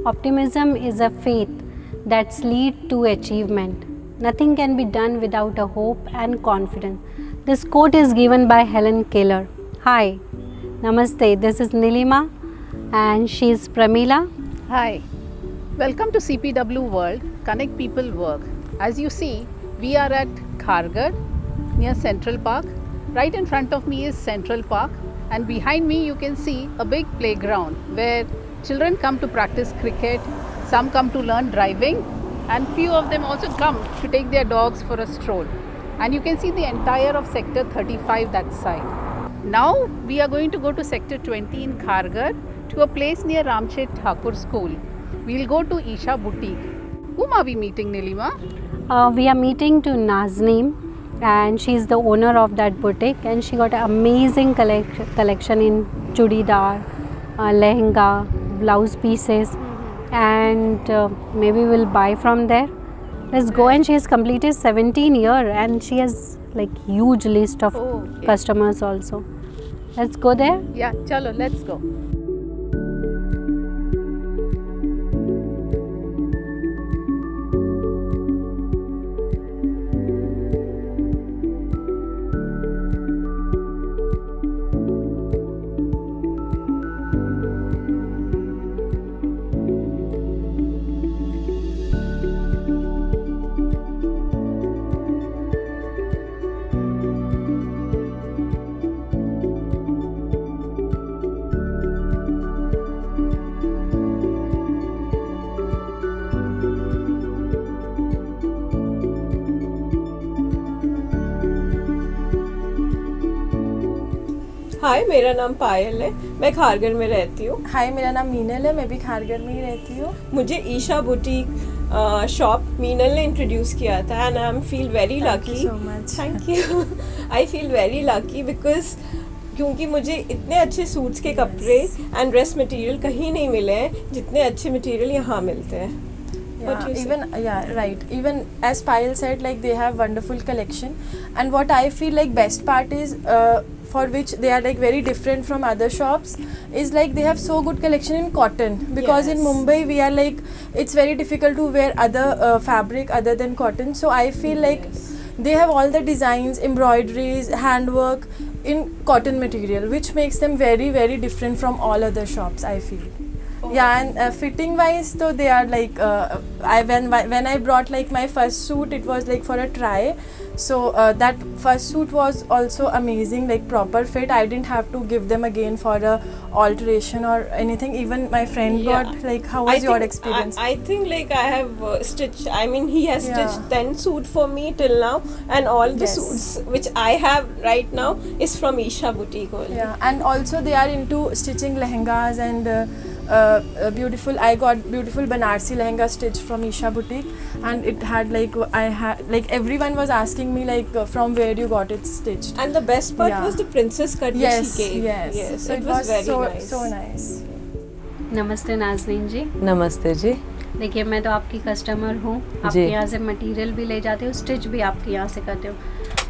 Optimism is a faith that leads to achievement. Nothing can be done without a hope and confidence. This quote is given by Helen Keller. Hi, Namaste. This is Nilima and she is Pramila. Hi, welcome to CPW World, Connect People Work. As you see, we are at Kharghar near Central Park. Right in front of me is Central Park, and behind me you can see a big playground where children come to practice cricket, some come to learn driving, and few of them also come to take their dogs for a stroll. And you can see the entire of sector 35 that side. Now we are going to go to sector 20 in Kharghar to a place near Ramchet Thakur School. We'll go to Isha Boutique. Whom are we meeting, Nilima? We are meeting to Nazneen, and she is the owner of that boutique, and she got an amazing collection in chudidar, lehenga, blouse pieces, and maybe we'll buy from there. Let's go. And she has completed 17 years and she has like huge list of customers also. Let's go there. Yeah, chalo, let's go. हाय, मेरा नाम पायल है, मैं खारघर में रहती हूँ। हाय, मेरा नाम मीनल है, मैं भी खारघर में ही रहती हूँ। मुझे ईशा बुटीक शॉप मीनल ने इंट्रोड्यूस किया था and I feel very lucky. Thank you. I feel very lucky because क्योंकि मुझे इतने अच्छे सूट्स के कपड़े एंड ड्रेस मटेरियल कहीं नहीं मिले हैं जितने अच्छे मटेरियल यहाँ मिलते हैं। Even as Payal said, like they have wonderful collection, and what I feel like best part is for which they are like very different from other shops is like they have so good collection in cotton, because in Mumbai we are like it's very difficult to wear other fabric other than cotton. So I feel like they have all the designs, embroideries, handwork in cotton material, which makes them very very different from all other shops, I feel. Yeah, and fitting wise, so they are like when I brought like my first suit, it was like for a try. So that first suit was also amazing, like proper fit. I didn't have to give them again for a alteration or anything. Even my friend got like, how was your experience? I think like I have stitched. I mean, he has stitched 10 suit for me till now, and all the suits which I have right now is from Isha Boutique only. Yeah, and also they are into stitching lehengas and. Beautiful. I got beautiful Banarsi lehenga stitched from Isha Boutique, and it had like everyone was asking me like from where you got it stitched. And the best part was the princess cut which he gave. Yes. So it was very so nice. नमस्ते नाज़नीन जी। नमस्ते जी। देखिए, मैं तो आपकी customer हूँ, आपके यहाँ से मटेरियल भी ले जाते हो, स्टिच भी आपके यहाँ से करते हो,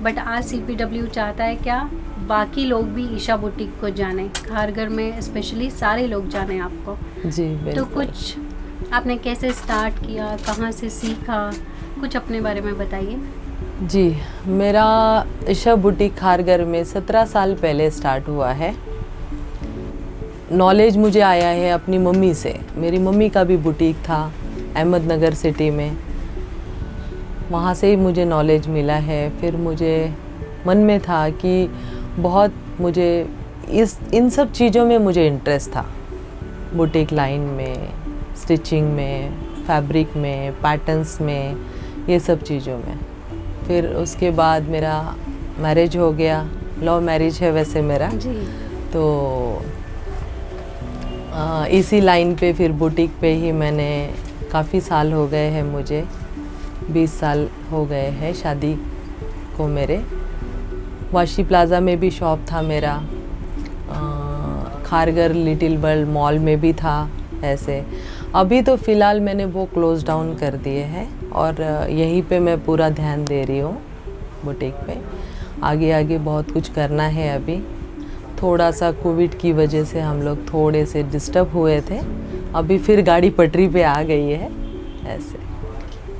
बट आज CPW चाहता है क्या बाकी लोग भी ईशा बुटीक को जाने, खारघर में स्पेशली सारे लोग जाने आपको जी। तो कुछ आपने कैसे स्टार्ट किया, कहाँ से सीखा, कुछ अपने बारे में बताइए। जी, मेरा ईशा बुटीक खारघर में 17 साल पहले स्टार्ट हुआ है। नॉलेज मुझे आया है अपनी मम्मी से। मेरी मम्मी का भी बुटीक था अहमदनगर सिटी में, वहाँ से ही मुझे नॉलेज मिला है। फिर मुझे मन में था कि बहुत मुझे इन सब चीज़ों में मुझे इंटरेस्ट था, बुटीक लाइन में, स्टिचिंग में, फैब्रिक में, पैटर्न्स में, ये सब चीज़ों में। फिर उसके बाद मेरा मैरिज हो गया, लव मैरिज है वैसे मेरा जी। तो इसी लाइन पे फिर बुटीक पे ही मैंने काफ़ी साल हो गए हैं, मुझे 20 साल हो गए हैं शादी को मेरे। वाशी प्लाज़ा में भी शॉप था मेरा, खारघर लिटिल वर्ल्ड मॉल में भी था ऐसे। अभी तो फ़िलहाल मैंने वो क्लोज़ डाउन कर दिए हैं और यहीं पे मैं पूरा ध्यान दे रही हूँ बुटीक पे। आगे बहुत कुछ करना है। अभी थोड़ा सा कोविड की वजह से हम लोग थोड़े से डिस्टर्ब हुए थे, अभी फिर गाड़ी पटरी पे आ गई है ऐसे।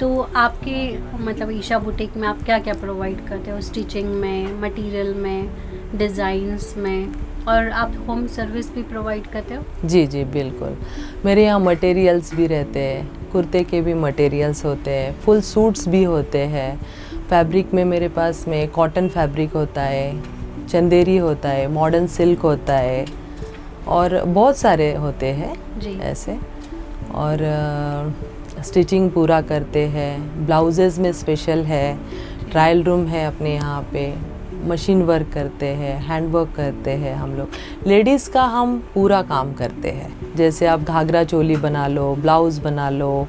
तो आपके मतलब ईशा बुटीक में आप क्या क्या प्रोवाइड करते हो, स्टिचिंग में, मटेरियल में, डिज़ाइंस में, और आप होम सर्विस भी प्रोवाइड करते हो? जी जी बिल्कुल, मेरे यहाँ मटेरियल्स भी रहते हैं, कुर्ते के भी मटेरियल्स होते हैं, फुल सूट्स भी होते हैं। फैब्रिक में मेरे पास में कॉटन फैब्रिक होता है, चंदेरी होता है, मॉडर्न सिल्क होता है और बहुत सारे होते हैं जी। ऐसे। और स्टिचिंग पूरा करते हैं, ब्लाउजेज़ में स्पेशल है, ट्रायल रूम है अपने यहाँ पे, मशीन वर्क करते हैं, हैंड वर्क करते हैं हम लोग। लेडीज़ का हम पूरा काम करते हैं, जैसे आप घाघरा चोली बना लो, ब्लाउज़ बना लो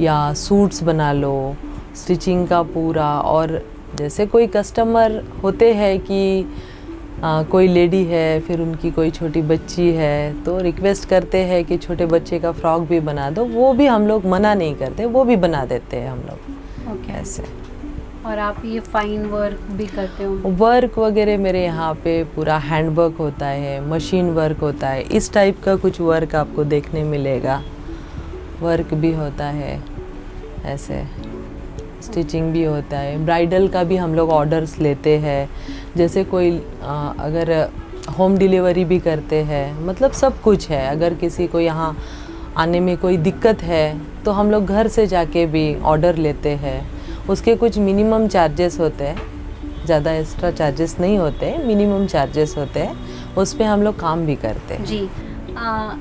या सूट्स बना लो, स्टिचिंग का पूरा। और जैसे कोई कस्टमर होते हैं कि कोई लेडी है, फिर उनकी कोई छोटी बच्ची है तो रिक्वेस्ट करते हैं कि छोटे बच्चे का फ्रॉक भी बना दो, वो भी हम लोग मना नहीं करते, वो भी बना देते हैं हम लोग ओके। ऐसे। और आप ये फाइन वर्क भी करते हो? वर्क वगैरह मेरे यहाँ पे पूरा हैंड वर्क होता है, मशीन वर्क होता है, इस टाइप का कुछ वर्क आपको देखने मिलेगा। वर्क भी होता है ऐसे, स्टिचिंग भी होता है, ब्राइडल का भी हम लोग ऑर्डर्स लेते हैं। जैसे कोई अगर होम डिलीवरी भी करते हैं, मतलब सब कुछ है। अगर किसी को यहाँ आने में कोई दिक्कत है तो हम लोग घर से जाके भी ऑर्डर लेते हैं। उसके कुछ मिनिमम चार्जेस होते हैं, ज़्यादा एक्स्ट्रा चार्जेस नहीं होते हैं, मिनिमम चार्जेस होते हैं, उस पर हम लोग काम भी करते हैं। जी।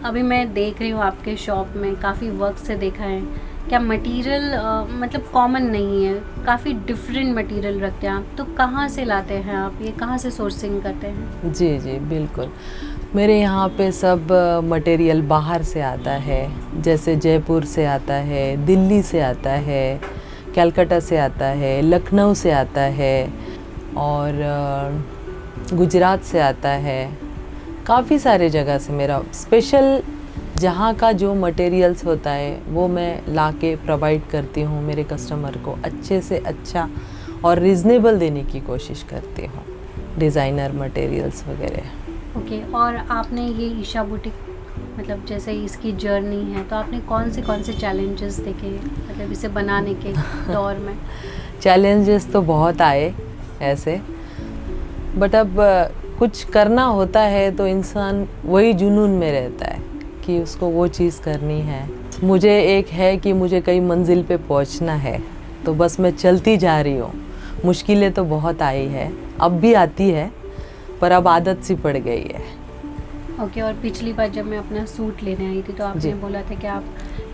अभी मैं देख रही हूँ आपके शॉप में काफ़ी वर्क से देखा है, क्या मटेरियल मतलब कॉमन नहीं है, काफ़ी डिफरेंट मटेरियल रखते हैं आप, तो कहाँ से लाते हैं आप, ये कहाँ से सोर्सिंग करते हैं? जी जी बिल्कुल, मेरे यहाँ पे सब मटेरियल बाहर से आता है, जैसे जयपुर से आता है, दिल्ली से आता है, कलकत्ता से आता है, लखनऊ से आता है और गुजरात से आता है। काफ़ी सारे जगह से मेरा स्पेशल जहाँ का जो मटेरियल्स होता है वो मैं लाके प्रोवाइड करती हूँ मेरे कस्टमर को, अच्छे से अच्छा और रिजनेबल देने की कोशिश करती हूँ, डिज़ाइनर मटेरियल्स वगैरह। ओके। और आपने ये ईशा बुटीक मतलब जैसे इसकी जर्नी है, तो आपने कौन से चैलेंजेस देखे मतलब इसे बनाने के दौर में? चैलेंजेस तो बहुत आए ऐसे, बट अब कुछ करना होता है तो इंसान वही जुनून में रहता है कि उसको वो चीज़ करनी है। मुझे एक है कि मुझे कई मंजिल पे पहुंचना है, तो बस मैं चलती जा रही हूँ। मुश्किलें तो बहुत आई है, अब भी आती है, पर अब आदत सी पड़ गई है। ओके। और पिछली बार जब मैं अपना सूट लेने आई थी तो आपने जी। बोला था कि आप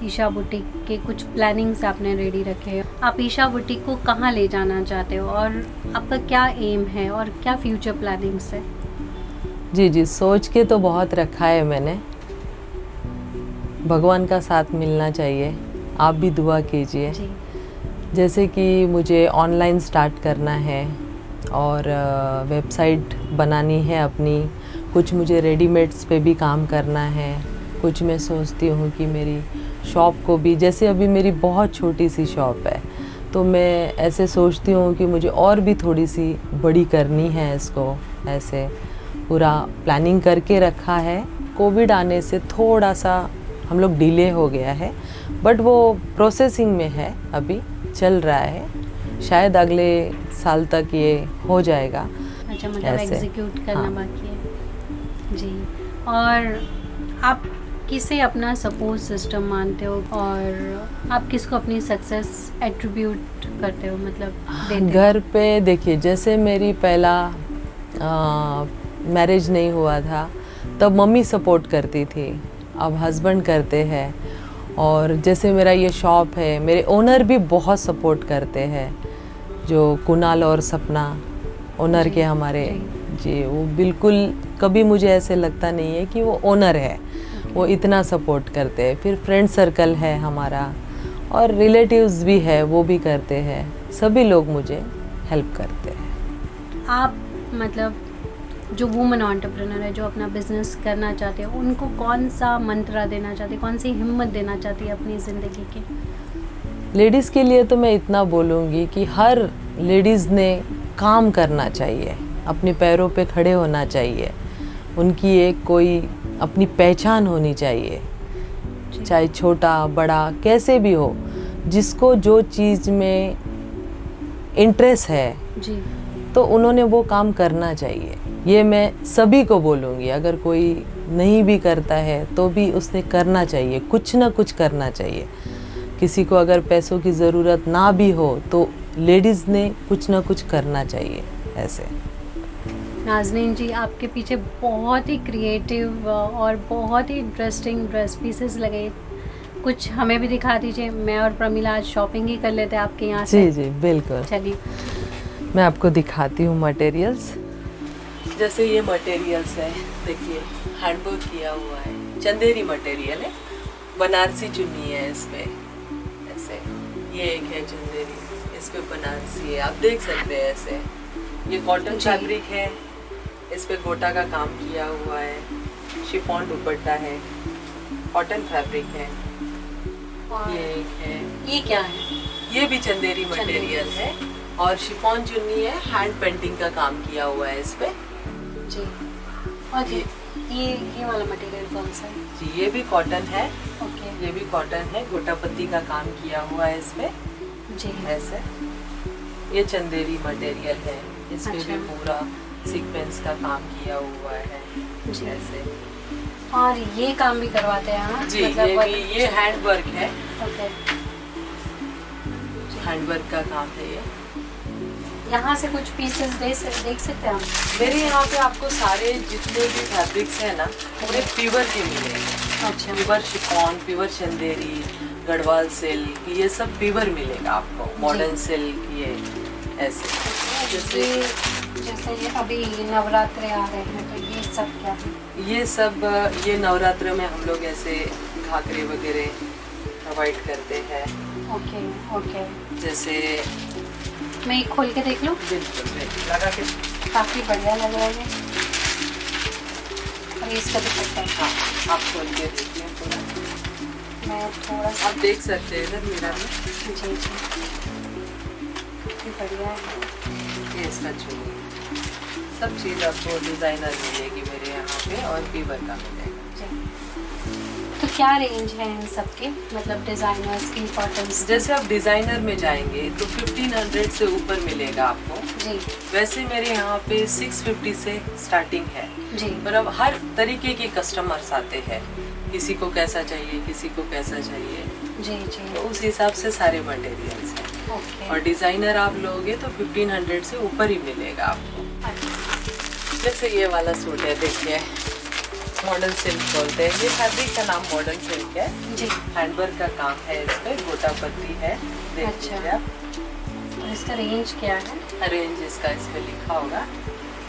ईशा बुटीक के कुछ प्लानिंग्स आपने रेडी रखे हैं। आप ईशा बुटीक को कहाँ ले जाना चाहते हो और आपका क्या एम है और क्या फ्यूचर प्लानिंग्स है? जी जी, सोच के तो बहुत रखा है मैंने, भगवान का साथ मिलना चाहिए, आप भी दुआ कीजिए। जी। जैसे कि मुझे ऑनलाइन स्टार्ट करना है और वेबसाइट बनानी है अपनी, कुछ मुझे रेडीमेड्स पे भी काम करना है, कुछ मैं सोचती हूँ कि मेरी शॉप को भी, जैसे अभी मेरी बहुत छोटी सी शॉप है तो मैं ऐसे सोचती हूँ कि मुझे और भी थोड़ी सी बड़ी करनी है इसको, ऐसे पूरा प्लानिंग करके रखा है। कोविड आने से थोड़ा सा हम लोग डिले हो गया है, बट वो प्रोसेसिंग में है, अभी चल रहा है, शायद अगले साल तक ये हो जाएगा। अच्छा, मतलब ऐसे। एग्जीक्यूट करना हाँ। बाकी है। जी। और आप किसे अपना सपोर्ट सिस्टम मानते हो और आप किसको अपनी सक्सेस एट्रीब्यूट करते हो, मतलब देते हो? घर पे देखिए, जैसे मेरी पहला मैरिज नहीं हुआ था तब मम्मी सपोर्ट करती थी, अब हस्बैंड करते हैं। और जैसे मेरा ये शॉप है, मेरे ओनर भी बहुत सपोर्ट करते हैं, जो कुणाल और सपना ओनर जी, के हमारे जी, वो बिल्कुल कभी मुझे ऐसे लगता नहीं है कि वो ओनर है, वो इतना सपोर्ट करते हैं। फिर फ्रेंड सर्कल है हमारा और रिलेटिव्स भी है, वो भी करते हैं, सभी लोग मुझे हेल्प करते हैं। आप मतलब जो वुमेन एंटरप्रेन्योर है, जो अपना बिजनेस करना चाहते हैं, उनको कौन सा मंत्र देना चाहते हैं, कौन सी हिम्मत देना चाहती है अपनी ज़िंदगी की? लेडीज़ के लिए तो मैं इतना बोलूँगी कि हर लेडीज़ ने काम करना चाहिए, अपने पैरों पे खड़े होना चाहिए, उनकी एक कोई अपनी पहचान होनी चाहिए चाहे छोटा बड़ा कैसे भी हो, जिसको जो चीज़ में इंटरेस्ट है जी तो उन्होंने वो काम करना चाहिए। ये मैं सभी को बोलूँगी, अगर कोई नहीं भी करता है तो भी उसने करना चाहिए, कुछ ना कुछ करना चाहिए। किसी को अगर पैसों की ज़रूरत ना भी हो तो लेडीज़ ने कुछ ना कुछ करना चाहिए ऐसे। नाज़नीन जी, आपके पीछे बहुत ही क्रिएटिव और बहुत ही इंटरेस्टिंग ड्रेस पीसेस लगे, कुछ हमें भी दिखा दीजिए। मैं और प्रमिला आज शॉपिंग ही कर लेते हैं आपके यहाँ से। जी जी बिल्कुल, चलिए मैं आपको दिखाती हूँ मटेरियल्स। जैसे ये मटेरियल्स है, देखिए हैंडवर्क किया हुआ है, चंदेरी मटेरियल है, बनारसी चुन्नी है इस पे ऐसे। ये एक है चंदेरी, इस पे बनारसी है, आप देख सकते हैं ऐसे। ये कॉटन फैब्रिक है, इस पे गोटा का काम किया हुआ है, शिफॉन दुपट्टा है, कॉटन फैब्रिक है। ये एक है, ये क्या है? ये भी चंदेरी मटेरियल है और शिफॉन चुन्नी है, हैंड पेंटिंग का काम किया हुआ है इस पे जी। और ये वाला मटेरियल कौन सा है? जी। ये भी कॉटन है, ओके ये भी कॉटन है, गोटा पत्ती का काम किया हुआ है इसमें जी। ऐसे। ये चंदेरी मटेरियल है, इसमें अच्छा। भी पूरा सीक्वेंस का काम किया हुआ है जी। ऐसे। और ये काम भी करवाते हैं हाँ? जी मतलब ये भी, ये हैंड वर्क है, ओके। हैंड वर्क का काम है ये। यहाँ से कुछ पीसेस देख सकते हैं हम? मेरे यहाँ पे आपको सारे जितने भी फैब्रिक्स है ना पूरे प्योर के मिलेंगे। अच्छा pure chiffon, pure Chanderi, Garhwal silk, ये सब प्योर मिलेगा आपको। मॉडर्न सिल्क ये ऐसे। जैसे ये अभी नवरात्रे आ रहे हैं तो ये सब क्या है? ये सब ये नवरात्र में हम लोग ऐसे घाघरे वगैरह प्रोवाइड करते हैं। ओके ओके, जैसे मैं ये खोल के देख लूँ? बिल्कुल बिल्कुल, लगा के काफ़ी बढ़िया लग रहा है ये। और ये इसका दुपट्टा है। हाँ, आप खोल के देखिए पूरा। मैं थोड़ा सा आप देख सकते हैं इधर मिरर में। जी जी, काफ़ी बढ़िया है। ये इसका चुन्नी, सब चीज़ आपको डिज़ाइनर मिलेगी मेरे यहाँ पे और प्योर का मिलेगा। जी। तो क्या रेंज है इन सब की, मतलब डिज़ाइनर्स की, कॉटन्स? जैसे आप डिज़ाइनर में जाएंगे तो 1500 से ऊपर मिलेगा आपको। जी वैसे मेरे यहाँ पे 650 से स्टार्टिंग है। जी पर अब हर तरीके के कस्टमर्स आते हैं, किसी को कैसा चाहिए, किसी को कैसा चाहिए, जी जी। तो उस हिसाब से सारे मटेरियल्स हैं। ओके। और डिज़ाइनर आप लोगे तो 1500 से ऊपर ही मिलेगा आपको। जैसे ये वाला सूट है, देखिए मॉडर्न सिल्क बोलते हैं, ये फैब्रिक का नाम मॉडर्न सिल्क है। जी। हैंडवर्क का काम है इस पे, गोटा पत्ती है, देख अच्छा। लीजिए आप। और इसका रेंज क्या है? रेंज इसका इस पे लिखा होगा,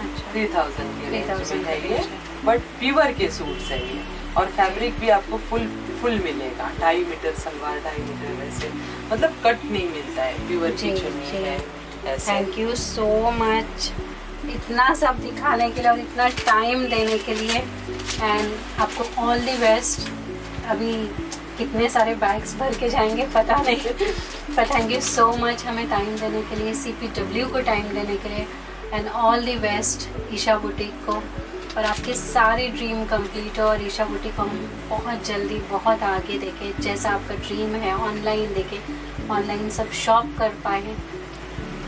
अच्छा 3000 की रेंज 3000 में है की ये। रेंज है। बट प्योर के सूट्स है ये, और फैब्रिक भी आपको फुल मिलेगा, 2.5 मीटर सलवार, 2.5 मीटर वैसे, मतलब कट नहीं मिलता है, प्योर की जी, चुन्नी जी। है ऐसे। थैंक यू सो मच इतना सब दिखाने के लिए और इतना टाइम देने के लिए, एंड आपको ऑल द बेस्ट। अभी कितने सारे बैग्स भर के जाएंगे पता नहीं, पर थैंक यू सो मच हमें टाइम देने के लिए, CPW को टाइम देने के लिए, and all the best Isha boutique को। और आपके सारे ड्रीम कंप्लीट हो और ईशा बुटीक को हम बहुत जल्दी बहुत आगे देखें, जैसा आपका ड्रीम है ऑनलाइन देखें, ऑनलाइन सब शॉप कर पाए।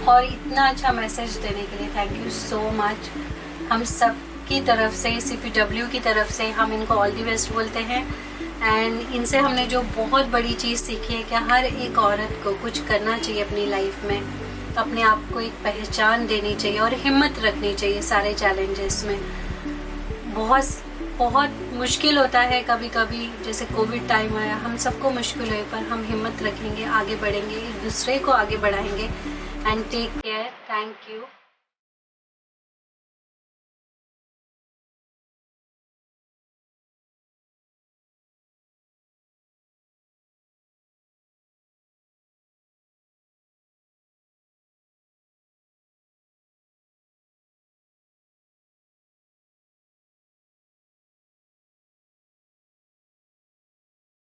और इतना अच्छा मैसेज देने के लिए थैंक यू सो मच। हम सब की तरफ से, CPW की तरफ से हम इनको ऑल दी बेस्ट बोलते हैं। एंड इनसे हमने जो बहुत बड़ी चीज़ सीखी है कि हर एक औरत को कुछ करना चाहिए अपनी लाइफ में, अपने आप को एक पहचान देनी चाहिए और हिम्मत रखनी चाहिए सारे चैलेंजेस में। बहुत मुश्किल होता है कभी कभी, जैसे कोविड टाइम आया, हम सबको मुश्किल हुई, पर हम हिम्मत रखेंगे, आगे बढ़ेंगे, एक दूसरे को आगे बढ़ाएंगे। And take care, thank you.